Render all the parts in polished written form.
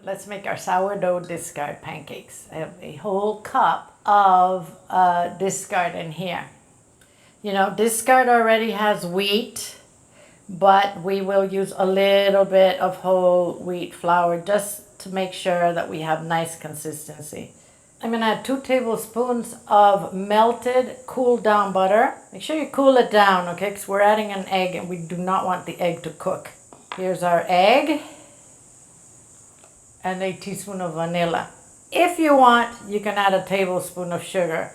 Let's make our sourdough discard pancakes. I have a whole cup of discard in here. You know, discard already has wheat, but we will use a little bit of whole wheat flour just to make sure that we have nice consistency. I'm gonna add 2 tablespoons of melted, cooled down butter. Make sure you cool it down, okay? Because we're adding an egg and we do not want the egg to cook. Here's our egg and a teaspoon of vanilla. If you want, you can add a tablespoon of sugar.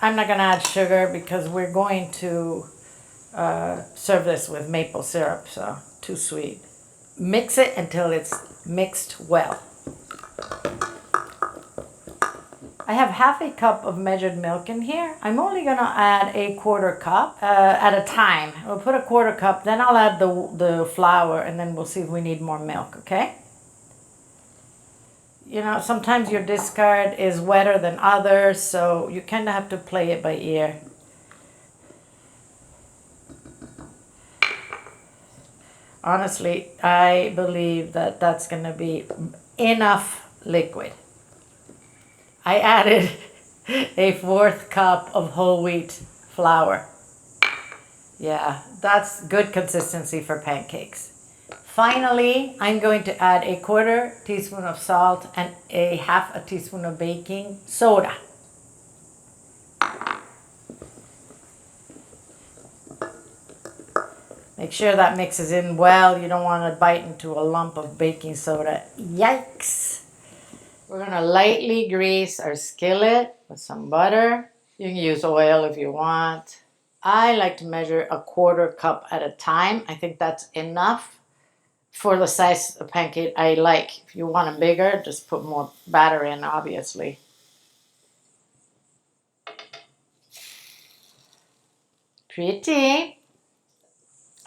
I'm not gonna add sugar because we're going to serve this with maple syrup, so too sweet. Mix it until it's mixed well. I have half a cup of measured milk in here. I'm only gonna add a quarter cup at a time. We'll put a quarter cup, then I'll add the flour, and then we'll see if we need more milk, okay? You know, sometimes your discard is wetter than others, so you kind of have to play it by ear. Honestly, I believe that that's gonna be enough liquid. I added a 1/4 cup of whole wheat flour. Yeah, that's good consistency for pancakes. Finally, I'm going to add a 1/4 teaspoon of salt and a 1/2 teaspoon of baking soda. Make sure that mixes in well. You don't want to bite into a lump of baking soda. Yikes! We're gonna lightly grease our skillet with some butter. You can use oil if you want. I like to measure a 1/4 cup at a time. I think that's enough for the size of pancake I like. If you want them bigger, just put more batter in, obviously. Pretty.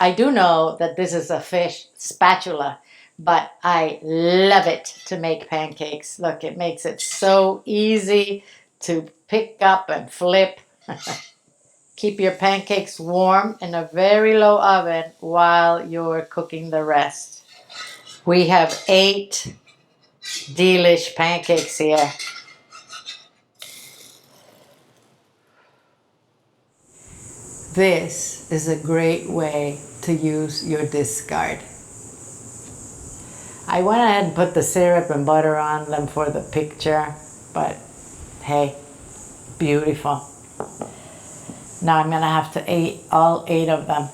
I do know that this is a fish spatula, but I love it to make pancakes. Look, it makes it so easy to pick up and flip. Keep your pancakes warm in a very low oven while you're cooking the rest. We have 8 delish pancakes here. This is a great way to use your discard. I went ahead and put the syrup and butter on them for the picture, but hey, beautiful. Now I'm gonna have to eat all 8 of them.